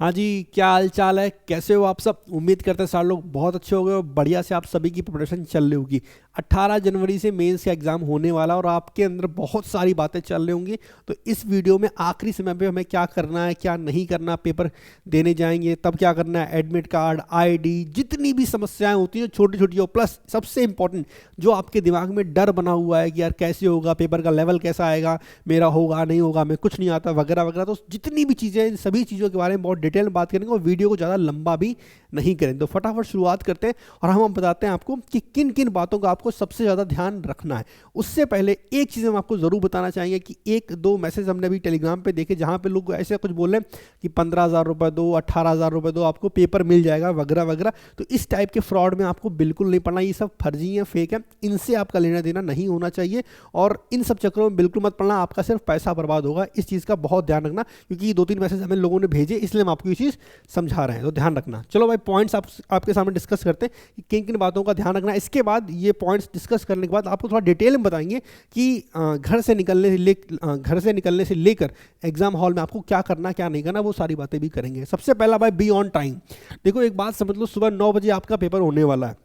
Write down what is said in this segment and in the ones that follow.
हाँ जी, क्या हाल चाल है? कैसे हो आप सब? उम्मीद करते हैं सारे लोग बहुत अच्छे हो गए और बढ़िया से आप सभी की प्रिपरेशन चल रही होगी। 18 जनवरी से मेंस का एग्ज़ाम होने वाला और आपके अंदर बहुत सारी बातें चल रही होंगी। तो इस वीडियो में आखिरी समय पे हमें क्या करना है, क्या नहीं करना, पेपर देने जाएंगे तब क्या करना है, एडमिट कार्ड, आईडी, जितनी भी समस्याएं होती हैं छोटी छोटी हो, प्लस सबसे इंपॉर्टेंट जो आपके दिमाग में डर बना हुआ है कि यार कैसे होगा, पेपर का लेवल कैसा आएगा, मेरा होगा नहीं होगा, मैं कुछ नहीं आता वगैरह वगैरह। तो जितनी भी चीज़ें हैं, इन सभी चीज़ों के बारे में बहुत डिटेल में बात करेंगे और वीडियो को ज़्यादा लंबा भी नहीं करेंगे। तो फटाफट शुरुआत करते हैं और हम बताते हैं आपको कि किन किन बातों का आपको सबसे ज़्यादा ध्यान रखना है। उससे पहले एक चीज़ हम आपको ज़रूर बताना चाहेंगे कि एक दो मैसेज हमने अभी टेलीग्राम पे देखे जहाँ पे लोग ऐसे कुछ बोल रहे हैं कि 15,000 रुपये दो, 18,000 रुपये दो, आपको पेपर मिल जाएगा वगैरह वगैरह। तो इस टाइप के फ्रॉड में आपको बिल्कुल नहीं पड़ना, ये सब फर्जी है, फेक है, इनसे आपका लेना देना नहीं होना चाहिए और इन सब चक्करों में बिल्कुल मत पड़ना, आपका सिर्फ पैसा बर्बाद होगा। इस चीज़ का बहुत ध्यान रखना क्योंकि ये दो तीन मैसेज हमें लोगों ने भेजे, इसलिए हम आपको ये चीज़ समझा रहे हैं, तो ध्यान रखना। चलो भाई, पॉइंट्स आपके सामने डिस्कस करते हैं कि किन किन बातों का ध्यान रखना है। इसके बाद ये पॉइंट्स डिस्कस करने के बाद आपको थोड़ा डिटेल में बताएंगे कि घर से निकलने से लेकर एग्जाम हॉल में आपको क्या करना क्या नहीं करना, वो सारी बातें भी करेंगे। सबसे पहला भाई, बी ऑन टाइम। देखो एक बात समझ लो, सुबह 9 बजे आपका पेपर होने वाला है,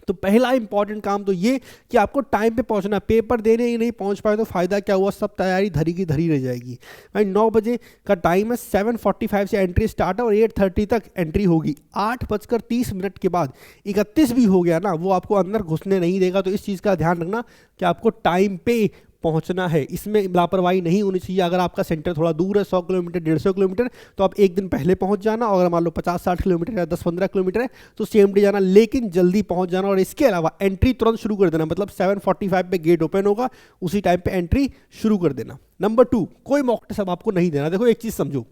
तो पहला इंपॉर्टेंट काम तो ये कि आपको टाइम पे पहुंचना। पेपर देने ही नहीं पहुंच पाए तो फायदा क्या हुआ, सब तैयारी धरी की धरी रह जाएगी। भाई 9 बजे का टाइम है, 7:45 से एंट्री स्टार्ट है और 8:30 तक एंट्री होगी। 8:30 के बाद 31 भी हो गया ना, वो आपको अंदर घुसने नहीं देगा। तो इस चीज़ का ध्यान रखना कि आपको टाइम पे पहुंचना है, इसमें लापरवाही नहीं होनी चाहिए। अगर आपका सेंटर थोड़ा दूर है, 100 किलोमीटर 150 किलोमीटर, तो आप एक दिन पहले पहुंच जाना, और अगर मान लो 50-60 किलोमीटर या 10-15 किलोमीटर है तो सेम डे जाना, लेकिन जल्दी पहुंच जाना। और इसके अलावा एंट्री तुरंत शुरू कर देना, मतलब 7:45 पे गेट ओपन होगा, उसी टाइम पे एंट्री शुरू कर देना। नंबर 2, कोई मॉक टेस्ट अब आपको नहीं देना। देखो एक चीज़ समझो,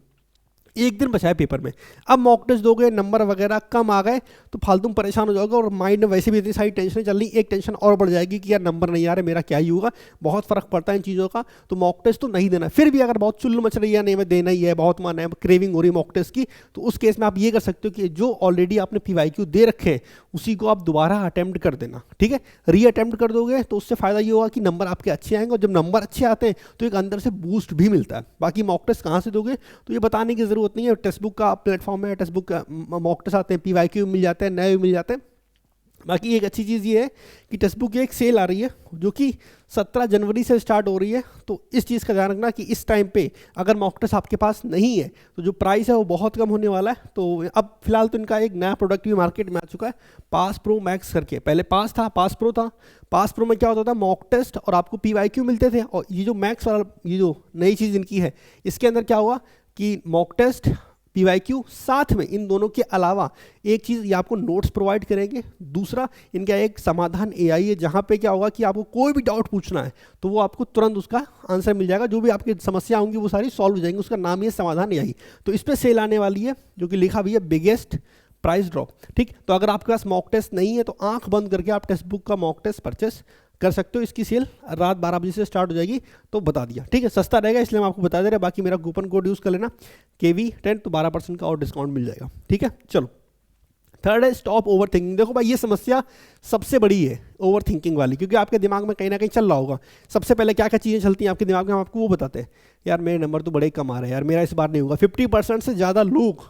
एक दिन बचा है पेपर में, अब मॉक टेस्ट दोगे, नंबर वगैरह कम आ गए तो फालतू में परेशान हो जाओगे और माइंड में वैसे भी इतनी सारी टेंशन चल रही, एक टेंशन और बढ़ जाएगी कि यार नंबर नहीं आ रहे, मेरा क्या ही होगा। बहुत फर्क पड़ता है इन चीज़ों का, तो मॉक टेस्ट तो नहीं देना। फिर भी अगर बहुत चुल्लू मच रही है, नहीं मैं देना ही है, बहुत मन है, क्रेविंग हो रही है मॉक टेस्ट की, तो उस केस में आप ये कर सकते हो कि जो ऑलरेडी आपने PYQ दे रखे हैं उसी को आप दोबारा अटैम्प्ट कर देना, ठीक है। री अटैम्प्ट कर दोगे तो उससे फ़ायदा ये होगा कि नंबर आपके अच्छे आएंगे, और जब नंबर अच्छे आते हैं तो एक अंदर से बूस्ट भी मिलता है। बाकी मॉक टेस्ट कहाँ से दोगे तो ये बताने की ज़रूरत नहीं है, टेक्स्ट बुक का प्लेटफॉर्म है, टेक्स्ट बुक का मॉक टेस्ट आते हैं, PYQ मिल जाते हैं, नए भी मिल जाते हैं। बाकी एक अच्छी चीज़ ये है कि टेक्स्ट बुक की एक सेल आ रही है जो कि 17 जनवरी से स्टार्ट हो रही है, तो इस चीज़ का ध्यान रखना कि इस टाइम पे अगर मॉक टेस्ट आपके पास नहीं है तो जो प्राइस है वो बहुत कम होने वाला है। तो अब फिलहाल तो इनका एक नया प्रोडक्ट भी मार्केट में आ चुका है, पास प्रो मैक्स करके। पहले पास था, पास प्रो था। पास प्रो में क्या होता था, मॉक टेस्ट और आपको PYQ मिलते थे, और ये जो मैक्स वाला, ये जो नई चीज़ इनकी है, इसके अंदर क्या हुआ कि मॉक टेस्ट, PYQ, साथ में इन दोनों के अलावा एक चीज़, ये आपको नोट्स प्रोवाइड करेंगे। दूसरा, इनका एक समाधान AI है, जहाँ पे क्या होगा कि आपको कोई भी डाउट पूछना है तो वो आपको तुरंत उसका आंसर मिल जाएगा, जो भी आपकी समस्या होंगी वो सारी सॉल्व हो जाएंगी। उसका नाम ही है समाधान AI। तो इस पर सेल आने वाली है जो कि लिखा भी है बिगेस्ट प्राइस ड्रॉप, ठीक। तो अगर आपके पास मॉक टेस्ट नहीं है तो आंख बंद करके आप टेक्स्ट बुक का मॉक टेस्ट परचेस कर सकते हो। इसकी सेल रात 12 बजे से स्टार्ट हो जाएगी, तो बता दिया, ठीक है। सस्ता रहेगा इसलिए हम आपको बता दे रहे हैं। बाकी मेरा कूपन कोड यूज़ कर लेना KV10, तो 12% का और डिस्काउंट मिल जाएगा, ठीक है। चलो, थर्ड है स्टॉप ओवर थिंकिंग। देखो भाई, ये समस्या सबसे बड़ी है ओवर थिंकिंग वाली, क्योंकि आपके दिमाग में कहीं ना कहीं चल रहा होगा। सबसे पहले क्या क्या चीज़ें चलती हैं आपके दिमाग में, हम आपको वो बताते हैं। यार मेरे नंबर तो बड़े कम आ रहे हैं, यार मेरा इस बार नहीं होगा। 50% से ज़्यादा लोग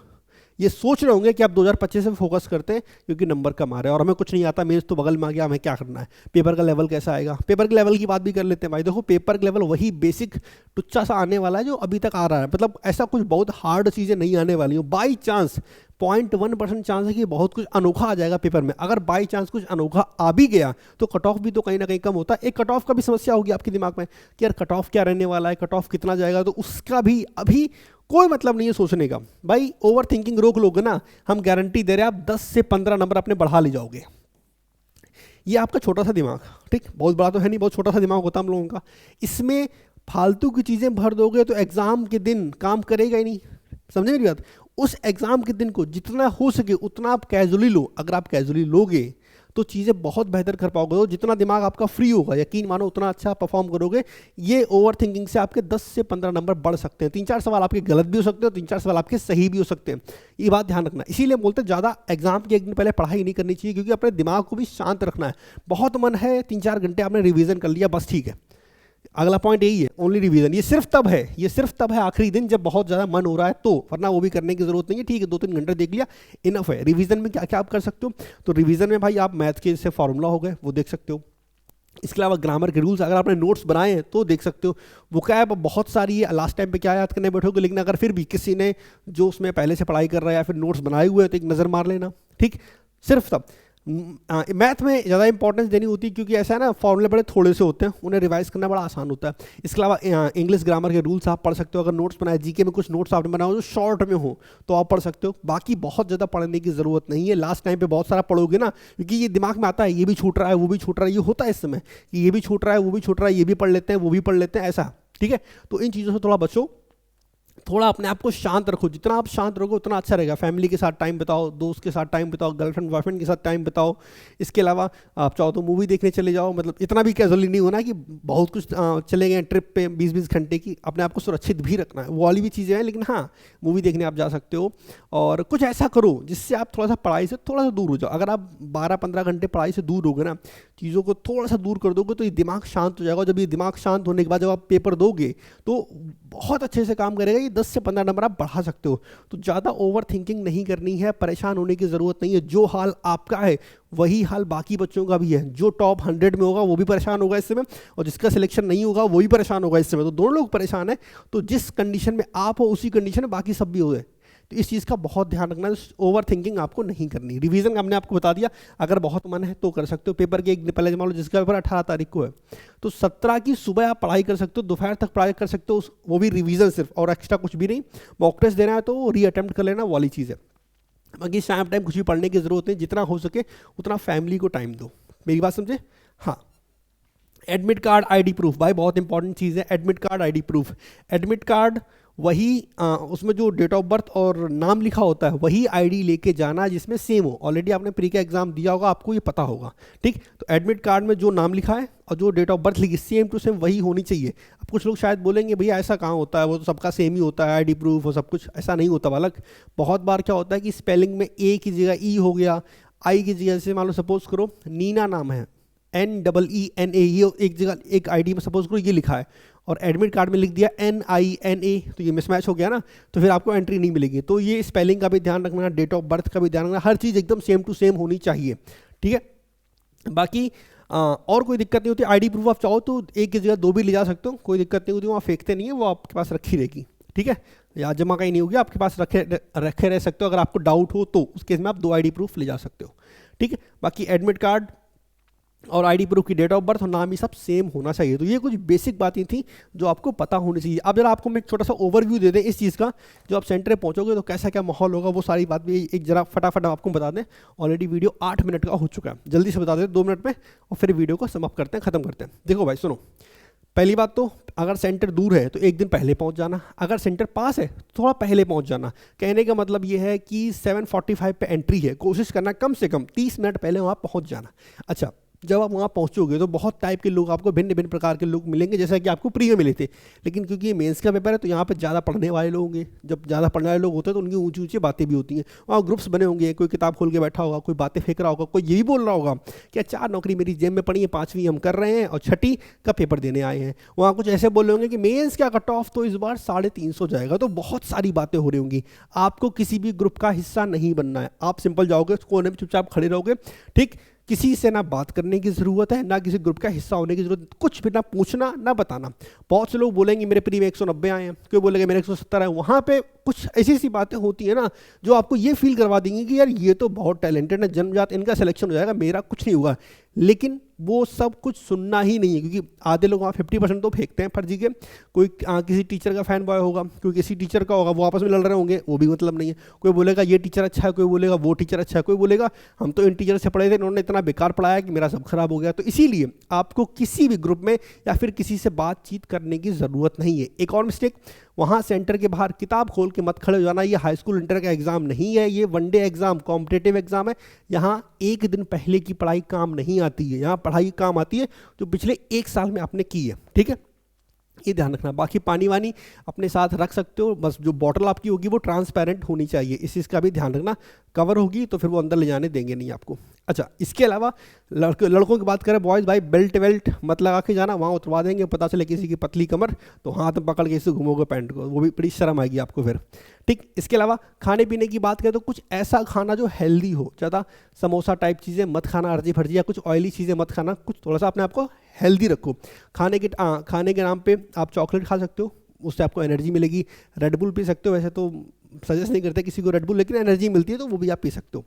ये सोच रहे होंगे कि आप 2025 में फोकस करते हैं क्योंकि नंबर कम आ रहे हैं और हमें कुछ नहीं आता, मेंस तो बगल में आ गया, हमें क्या करना है, पेपर का लेवल कैसा आएगा। पेपर के लेवल की बात भी कर लेते हैं भाई। देखो, पेपर का लेवल वही बेसिक टुच्चा सा आने वाला है जो अभी तक आ रहा है, मतलब ऐसा कुछ बहुत हार्ड चीज़ें नहीं आने वाली हो। बाई चांस 0.1% चांस है कि बहुत कुछ अनोखा आ जाएगा पेपर में। अगर बाई चांस कुछ अनोखा आ भी गया तो कट ऑफ भी तो कहीं ना कहीं कम होता है। एक कट ऑफ का भी समस्या होगी आपके दिमाग में कि यार कट ऑफ क्या रहने वाला है, कट ऑफ कितना जाएगा, तो उसका भी अभी कोई मतलब नहीं है सोचने का। भाई ओवर थिंकिंग रोक लोगे ना, हम गारंटी दे रहे हैं आप 10 से 15 नंबर अपने बढ़ा ले जाओगे। ये आपका छोटा सा दिमाग, ठीक, बहुत बड़ा तो है नहीं, बहुत छोटा सा दिमाग होता है हम लोगों का, इसमें फालतू की चीज़ें भर दोगे तो एग्ज़ाम के दिन काम करेगा ही नहीं। समझे मेरी बात? उस एग्ज़ाम के दिन को जितना हो सके उतना आप कैजुअली लो। अगर आप कैजुअली लोगे तो चीज़ें बहुत बेहतर कर पाओगे। तो जितना दिमाग आपका फ्री होगा, यकीन मानो उतना अच्छा परफॉर्म करोगे। ये ओवर थिंकिंग से आपके 10 से 15 नंबर बढ़ सकते हैं। 3-4 सवाल आपके गलत भी हो सकते हैं, 3-4 सवाल आपके सही भी हो सकते हैं। ये बात ध्यान रखना। इसीलिए बोलते हैं ज़्यादा एग्जाम के एक दिन पहले पढ़ाई नहीं करनी चाहिए, क्योंकि अपने दिमाग को भी शांत रखना है। बहुत मन है, 3-4 घंटे आपने रिविजन कर लिया, बस ठीक है, अगला पॉइंट यही है, ओनली रिवीजन। ये सिर्फ तब है, ये सिर्फ तब है आखिरी दिन जब बहुत ज़्यादा मन हो रहा है तो, वरना वो भी करने की जरूरत नहीं है। ठीक है, 2-3 घंटे देख लिया, इनफ है। रिवीजन में क्या क्या आप कर सकते हो, तो रिवीजन में भाई आप मैथ के जैसे फॉर्मूला हो गए वो देख सकते हो। इसके अलावा ग्रामर के रूल्स, अगर आपने नोट्स बनाए हैं तो देख सकते हो। वो क्या है, बहुत सारी है, लास्ट टाइम पे क्या याद करने बैठोगे, लेकिन अगर फिर भी किसी ने जो उसमें पहले से पढ़ाई कर रहा है या फिर नोट्स बनाए हुए हैं तो एक नज़र मार लेना। ठीक, सिर्फ तब। मैथ में ज़्यादा इंपॉर्टेंस देनी होती है क्योंकि ऐसा है ना, फॉर्मूले बड़े थोड़े से होते हैं, उन्हें रिवाइज करना बड़ा आसान होता है। इसके अलावा इंग्लिश ग्रामर के रूल्स आप पढ़ सकते हो। अगर नोट्स बनाए, जीके में कुछ नोट्स आपने बनाए हो जो शॉर्ट में हो तो आप पढ़ सकते हो। बाकी बहुत ज़्यादा पढ़ने की ज़रूरत नहीं है। लास्ट टाइम पे बहुत सारा पढ़ोगे ना, क्योंकि ये दिमाग में आता है ये भी छूट रहा है वो भी छूट रहा है, ये होता है इस समय कि ये भी छूट रहा है वो भी छूट रहा है, ये भी पढ़ लेते हैं वो भी पढ़ लेते हैं, ऐसा। ठीक है, तो इन चीज़ों से थोड़ा बचो, थोड़ा अपने आप को शांत रखो। जितना आप शांत रहोगे उतना अच्छा रहेगा। फैमिली के साथ टाइम बिताओ, दोस्त के साथ टाइम बिताओ, गर्लफ्रेंड बॉयफ्रेंड के साथ टाइम बिताओ। इसके अलावा आप चाहो तो मूवी देखने चले जाओ, मतलब इतना भी कैजुअली नहीं होना कि बहुत कुछ चले गए ट्रिप पे 20-20 घंटे की। अपने आप को सुरक्षित भी रखना है, वो वाली भी चीज़ें हैं, लेकिन हाँ मूवी देखने आप जा सकते हो। और कुछ ऐसा करो जिससे आप थोड़ा सा पढ़ाई से थोड़ा सा दूर हो जाओ। अगर आप 12-15 घंटे पढ़ाई से दूर होगे ना, चीज़ों को थोड़ा सा दूर कर दोगे तो ये दिमाग शांत हो जाएगा। जब ये दिमाग शांत होने के बाद जब आप पेपर दोगे तो बहुत अच्छे से काम करेगा। ये 10 से 15 नंबर आप बढ़ा सकते हो। तो ज़्यादा ओवर थिंकिंग नहीं करनी है, परेशान होने की ज़रूरत नहीं है। जो हाल आपका है वही हाल बाकी बच्चों का भी है। जो टॉप 100 में होगा वो भी परेशान होगा इस समय, और जिसका सिलेक्शन नहीं होगा वो भी परेशान होगा इस समय। तो दोनों लोग परेशान हैं। तो जिस कंडीशन में आप हो उसी कंडीशन में बाकी सब भी हो गए। तो इस चीज़ का बहुत ध्यान रखना है। ओवर थिंकिंग आपको नहीं करनी। रिवीजन हमने आपको बता दिया, अगर बहुत मन है तो कर सकते हो। पेपर के एक दिन पहले, मान लो जिसका पेपर 18 तारीख को है तो 17 की सुबह आप पढ़ाई कर सकते हो, दोपहर तक पढ़ाई कर सकते हो, वो भी रिवीजन सिर्फ, और एक्स्ट्रा कुछ भी नहीं। मॉक टेस्ट देना है तो री अटेम्प्ट कर लेना, वाली चीज़ है। बाकी शाम टाइम कुछ भी पढ़ने की ज़रूरत नहीं। जितना हो सके उतना फैमिली को टाइम दो। मेरी बात समझे? हाँ। एडमिट कार्ड आईडी प्रूफ, भाई बहुत इंपॉर्टेंट चीज़ है। Admit card ID proof, admit card वही उसमें जो डेट ऑफ बर्थ और नाम लिखा होता है वही आईडी लेके जाना जिसमें सेम हो। ऑलरेडी आपने प्री का एग्जाम दिया होगा, आपको ये पता होगा। ठीक, तो एडमिट कार्ड में जो नाम लिखा है और जो डेट ऑफ बर्थ लिखी सेम टू सेम वही होनी चाहिए। अब कुछ लोग शायद बोलेंगे भैया ऐसा कहाँ होता है, वो तो सबका सेम ही होता है आईडी प्रूफ और सब कुछ। ऐसा नहीं होता बालक। बहुत बार क्या होता है कि स्पेलिंग में ए की जगह ई हो गया, आई की जगह, से मान लो सपोज करो नीना नाम है, NEENA, ये एक जगह एक आईडी में सपोज करो ये लिखा है और एडमिट कार्ड में लिख दिया NINA, तो ये मिसमैच हो गया ना, तो फिर आपको एंट्री नहीं मिलेगी। तो ये स्पेलिंग का भी ध्यान रखना, डेट ऑफ बर्थ का भी ध्यान रखना, हर चीज़ एकदम सेम टू सेम होनी चाहिए। ठीक है, बाकी और कोई दिक्कत नहीं होती। आईडी प्रूफ आप चाहो तो एक की जगह 2 भी ले जा सकते हो, कोई दिक्कत नहीं होती। वहाँ फेंकते नहीं है, वो आपके पास रखी रहेगी। ठीक है, या जमा कहीं नहीं होगी, आपके पास रखे रह सकते हो। अगर आपको डाउट हो तो उस केस में आप 2 आईडी प्रूफ ले जा सकते हो। ठीक है, बाकी एडमिट कार्ड और आईडी प्रूफ की डेट ऑफ बर्थ और नाम ये सब सेम होना चाहिए। तो ये कुछ बेसिक बातें थी जो आपको पता होनी चाहिए। अब जरा आपको मैं एक छोटा सा ओवरव्यू दे दें इस चीज़ का, जो आप सेंटर पे पहुंचोगे तो कैसा क्या माहौल होगा, वो सारी बात भी एक जरा फटाफट आपको बता दें। ऑलरेडी वीडियो 8 मिनट का हो चुका है, जल्दी से बता दें 2 मिनट में, और फिर वीडियो को समाप्त करते हैं, ख़त्म करते हैं। देखो भाई सुनो, पहली बात तो अगर सेंटर दूर है तो एक दिन पहले पहुंच जाना, अगर सेंटर पास है तो थोड़ा पहले पहुंच जाना। कहने का मतलब ये है कि 7:45 पे एंट्री है, कोशिश करना कम से कम 30 मिनट पहले वहाँ पहुंच जाना। अच्छा, जब आप वहाँ पहुँचोगे तो बहुत टाइप के लोग आपको, भिन्न भिन्न प्रकार के लोग मिलेंगे, जैसा कि आपको प्री में मिले थे। लेकिन क्योंकि ये मेंस का पेपर है तो यहाँ पे ज़्यादा पढ़ने वाले लोग होंगे। जब ज़्यादा पढ़ने वाले लोग होते हैं तो उनकी ऊंची ऊंची बातें भी होती हैं। वहाँ ग्रुप्स बने होंगे, कोई किताब खोल के बैठा होगा, कोई बातें फेंक रहा होगा, कोई ये भी बोल रहा होगा कि 4 नौकरी मेरी जेब में पड़ी है, 5वीं हम कर रहे हैं और 6ठी का पेपर देने आए हैं। वहाँ कुछ ऐसे बोल रहे होंगे कि मेंस का कट ऑफ तो इस बार 350 जाएगा। तो बहुत सारी बातें हो रही होंगी। आपको किसी भी ग्रुप का हिस्सा नहीं बनना है। आप सिंपल जाओगे, कोने में चुपचाप खड़े रहोगे। ठीक, किसी से ना बात करने की ज़रूरत है, ना किसी ग्रुप का हिस्सा होने की ज़रूरत, कुछ भी ना पूछना ना बताना। बहुत से लोग बोलेंगे मेरे प्री में 190 आए हैं, कोई बोलेगा मेरे 170 आए। वहाँ पे कुछ ऐसी ऐसी बातें होती है ना जो आपको ये फील करवा देंगी कि यार ये तो बहुत टैलेंटेड है, जन्मजात इनका सिलेक्शन हो जाएगा, मेरा कुछ नहीं हुआ। लेकिन वो सब कुछ सुनना ही नहीं है, क्योंकि आधे लोग वहाँ 50% तो फेंकते हैं फर्जी के। कोई किसी टीचर का फैन बॉय होगा, कोई किसी टीचर का होगा, वो आपस में लड़ रहे होंगे, वो भी मतलब नहीं है। कोई बोलेगा ये टीचर अच्छा है, कोई बोलेगा वो टीचर अच्छा है, कोई बोलेगा हम तो इन टीचर से पढ़े थे, इन्होंने इतना बेकार पढ़ाया कि मेरा सब खराब हो गया। तो इसीलिए आपको किसी भी ग्रुप में या फिर किसी से बातचीत करने की ज़रूरत नहीं है। एक और मिस्टेक, वहाँ सेंटर के बाहर किताब खोल के मत खड़े हो जाना। ये हाई स्कूल इंटर का एग्ज़ाम नहीं है, ये वनडे एग्ज़ाम, कॉम्पिटेटिव एग्ज़ाम है। यहाँ एक दिन पहले की पढ़ाई काम नहीं आती है, यहाँ पढ़ाई काम आती है जो पिछले 1 साल में आपने की है। ठीक है, ये ध्यान रखना। बाकी पानी वानी अपने साथ रख सकते हो, बस जो बॉटल आपकी होगी वो ट्रांसपेरेंट होनी चाहिए, इस चीज़ का भी ध्यान रखना। कवर होगी तो फिर वो अंदर ले जाने देंगे नहीं आपको। अच्छा, इसके अलावा लड़कों की बात करें, बॉयज़ भाई बेल्ट वेल्ट मत लगा के जाना, वहाँ उतरवा देंगे, पता चले किसी की पतली कमर तो हाथ में पकड़ के इसे घूमोगे पैंट को, वो भी बड़ी शर्म आएगी आपको फिर। ठीक, इसके अलावा खाने पीने की बात करें तो कुछ ऐसा खाना जो हेल्दी हो, ज़्यादा समोसा टाइप चीज़ें मत खाना, अर्जी फर्जी या कुछ ऑयली चीज़ें मत खाना, कुछ थोड़ा सा अपने आप को हेल्दी रखो। खाने के नाम पे आप चॉकलेट खा सकते हो, उससे आपको एनर्जी मिलेगी। रेड बुल पी सकते हो, वैसे तो सजेस्ट नहीं करते किसी को रेड बुल, लेकिन एनर्जी मिलती है तो वो भी आप पी सकते हो।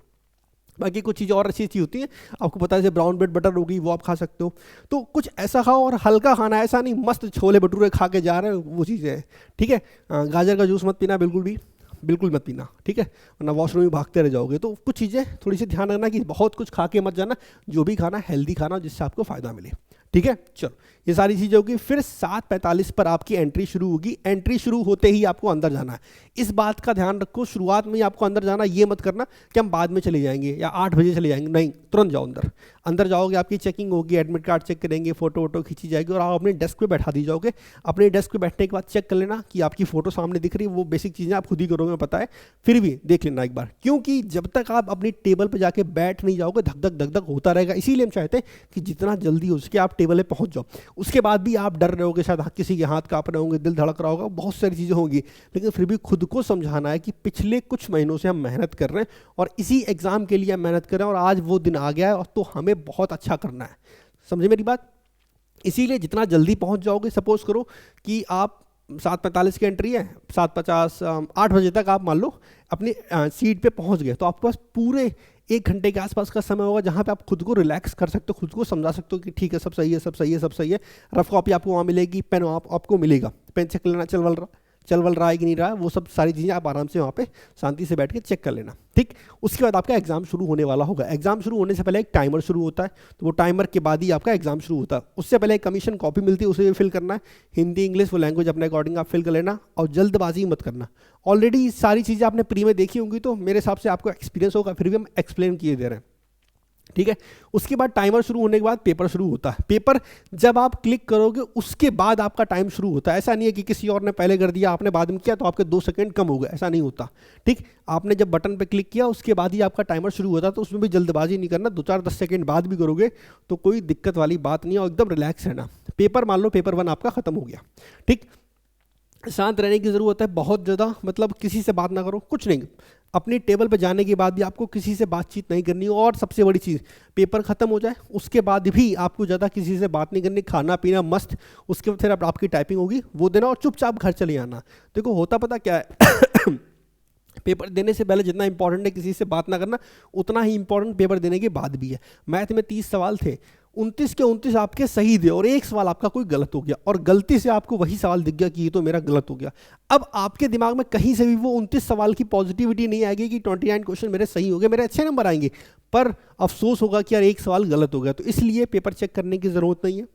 बाकी कुछ चीज़ें और अच्छी होती हैं, आपको पता है जैसे ब्राउन ब्रेड बटर होगी वो आप खा सकते हो। तो कुछ ऐसा खाओ और हल्का खाना, ऐसा नहीं मस्त छोले भटूरे खा के जा रहे हो, वो चीज़ें हैं। ठीक है, गाजर का जूस मत पीना, बिल्कुल मत पीना, ठीक है, वरना वॉशरूम में भागते रह जाओगे। तो कुछ चीज़ें थोड़ी सी ध्यान रखना कि बहुत कुछ खा के मत जाना, जो भी खाना हेल्दी खाना जिससे आपको फ़ायदा मिले। ठीक है, चलो ये सारी चीज़ें होगी। फिर 7:45 पर आपकी एंट्री शुरू होगी। एंट्री शुरू होते ही आपको अंदर जाना है, इस बात का ध्यान रखो, शुरुआत में ही आपको अंदर जाना। ये मत करना कि हम बाद में चले जाएंगे या 8 बजे चले जाएंगे, नहीं, तुरंत जाओ अंदर। अंदर जाओगे, आपकी चेकिंग होगी, एडमिट कार्ड चेक करेंगे, फोटो वोटो खींची जाएगी और आप अपने डेस्क पे बैठा दी जाओगे। अपने डेस्क पे बैठने के बाद चेक कर लेना कि आपकी फ़ोटो सामने दिख रही है, वो बेसिक चीज़ें आप खुद ही करोगे, पता है, फिर भी देख लेना एक बार, क्योंकि जब तक आप अपनी टेबल पर जाके बैठ नहीं जाओगे धक धक होता रहेगा। इसीलिए हम चाहते हैं कि जितना जल्दी हो सके आप टेबल पर पहुँच जाओ। उसके बाद भी आप डर रहे होगे, शायद किसी के हाथ काँप रहे होंगे, दिल धड़क रहा होगा, बहुत सारी चीज़ें होंगी, लेकिन फिर भी खुद को समझाना है कि पिछले कुछ महीनों से हम मेहनत कर रहे हैं और इसी एग्ज़ाम के लिए हम मेहनत कर रहे हैं और आज वो दिन आ गया है और तो हमें बहुत अच्छा करना है। समझे मेरी बात? इसीलिए जितना जल्दी पहुंच जाओगे, सपोज करो कि आप 7:45 की एंट्री है, 7:50 8 बजे तक आप मान लो अपनी सीट पे पहुंच गए, तो आपके पास पूरे 1 घंटे के आसपास का समय होगा जहां पे आप खुद को रिलैक्स कर सकते हो, खुद को समझा सकते हो कि ठीक है, सब सही है, सब सही है, सब सही है। रफ कॉपी आपको वहाँ मिलेगी, पेन आपको मिलेगा, पेन चेक लेना चल वल रहा है कि नहीं रहा है, वो सब सारी चीज़ें आप आराम से वहाँ पे शांति से बैठ के चेक कर लेना। ठीक, उसके बाद आपका एग्जाम शुरू होने वाला होगा। एग्जाम शुरू होने से पहले एक टाइमर शुरू होता है, तो वो टाइमर के बाद ही आपका एग्जाम शुरू होता है। उससे पहले एक कमीशन कॉपी मिलती है, उसे भी फिल करना है, हिंदी इंग्लिश वो लैंग्वेज अपने अकॉर्डिंग आप फिल कर लेना और जल्दबाजी मत करना। ऑलरेडी सारी चीज़ें आपने प्री में देखी होंगी, तो मेरे हिसाब से आपको एक्सपीरियंस होगा, फिर भी हम एक्सप्लेन किए दे रहे हैं। ठीक है, उसके बाद टाइमर शुरू होने के बाद पेपर शुरू होता है। पेपर जब आप क्लिक करोगे उसके बाद आपका टाइम शुरू होता है। ऐसा नहीं है कि किसी और ने पहले कर दिया, आपने बाद में किया तो आपके 2 सेकंड कम हो गए, ऐसा नहीं होता। ठीक, आपने जब बटन पे क्लिक किया उसके बाद ही आपका टाइमर शुरू होता है, तो उसमें भी जल्दबाजी नहीं करना, 2-4-10 सेकंड बाद भी करोगे तो कोई दिक्कत वाली बात नहीं है और एकदम रिलैक्स रहना। पेपर मान लो पेपर 1 आपका खत्म हो गया, ठीक, शांत रहने की ज़रूरत है बहुत ज़्यादा, मतलब किसी से बात ना करो, कुछ नहीं, अपनी टेबल पे जाने के बाद भी आपको किसी से बातचीत नहीं करनी। और सबसे बड़ी चीज़, पेपर ख़त्म हो जाए उसके बाद भी आपको ज़्यादा किसी से बात नहीं करनी, खाना पीना मस्त, उसके बाद फिर आपकी टाइपिंग होगी वो देना और चुपचाप घर चले आना। देखो होता पता क्या है पेपर देने से पहले जितना इंपॉर्टेंट है किसी से बात ना करना, उतना ही इंपॉर्टेंट पेपर देने के बाद भी है। मैथ में 30 सवाल थे, 29 के 29 आपके सही थे और एक सवाल आपका कोई गलत हो गया और गलती से आपको वही सवाल दिख गया कि ये तो मेरा गलत हो गया। अब आपके दिमाग में कहीं से भी वो 29 सवाल की पॉजिटिविटी नहीं आएगी कि 29 क्वेश्चन मेरे सही हो गए, मेरे अच्छे नंबर आएंगे, पर अफसोस होगा कि यार एक सवाल गलत हो गया। तो इसलिए पेपर चेक करने की ज़रूरत नहीं है।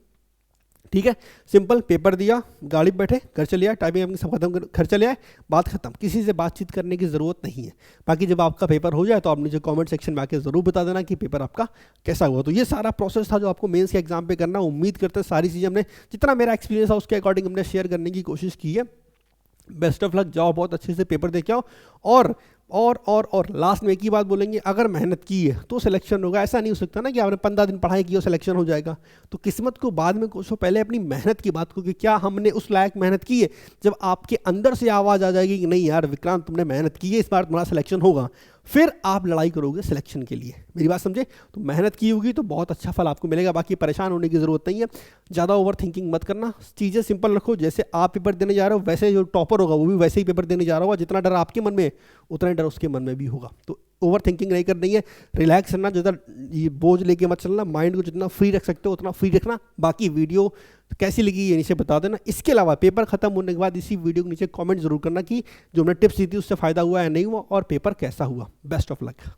ठीक है, सिंपल पेपर दिया, गाड़ी पर बैठे, घर चले आए, टाइपिंग अपनी सब खत्म कर घर चले आए, बात खत्म, किसी से बातचीत करने की ज़रूरत नहीं है। बाकी जब आपका पेपर हो जाए तो आप मुझे कमेंट सेक्शन में आके ज़रूर बता देना कि पेपर आपका कैसा हुआ। तो ये सारा प्रोसेस था जो आपको मेंस के एग्जाम पे करना। उम्मीद करते हैं सारी चीज़ें हमने, जितना मेरा एक्सपीरियंस था उसके अकॉर्डिंग हमने शेयर करने की कोशिश की है। बेस्ट ऑफ लक, जाओ बहुत अच्छे से पेपर दे के आओ। और लास्ट में एक ही बात बोलेंगे, अगर मेहनत की है तो सिलेक्शन होगा। ऐसा नहीं हो सकता ना कि आपने 15 दिन पढ़ाई की और सिलेक्शन हो जाएगा। तो किस्मत को बाद में कोसो, पहले अपनी मेहनत की बात को कि क्या हमने उस लायक मेहनत की है। जब आपके अंदर से आवाज़ आ जाएगी कि नहीं यार विक्रांत तुमने मेहनत की है, इस बार तुम्हारा सिलेक्शन होगा, फिर आप लड़ाई करोगे सिलेक्शन के लिए। मेरी बात समझे? तो मेहनत की होगी तो बहुत अच्छा फल आपको मिलेगा। बाकी परेशान होने की ज़रूरत नहीं है, ज़्यादा ओवर थिंकिंग मत करना, चीज़ें सिंपल रखो। जैसे आप पेपर देने जा रहे हो वैसे जो टॉपर होगा वो भी वैसे ही पेपर देने जा रहा होगा। जितना डर आपके मन में उतना ही डर उसके मन में भी होगा। तो ओवर थिंकिंग नहीं करनी है, रिलैक्स रहना, ज़्यादा ये बोझ लेके मत चलना, माइंड को जितना फ्री रख सकते हो उतना फ्री रखना। बाकी वीडियो कैसी लगी ये नीचे बता देना। इसके अलावा पेपर खत्म होने के बाद इसी वीडियो के नीचे कमेंट जरूर करना कि जो हमने टिप्स दी थी उससे फ़ायदा हुआ या नहीं हुआ और पेपर कैसा हुआ। Best of luck.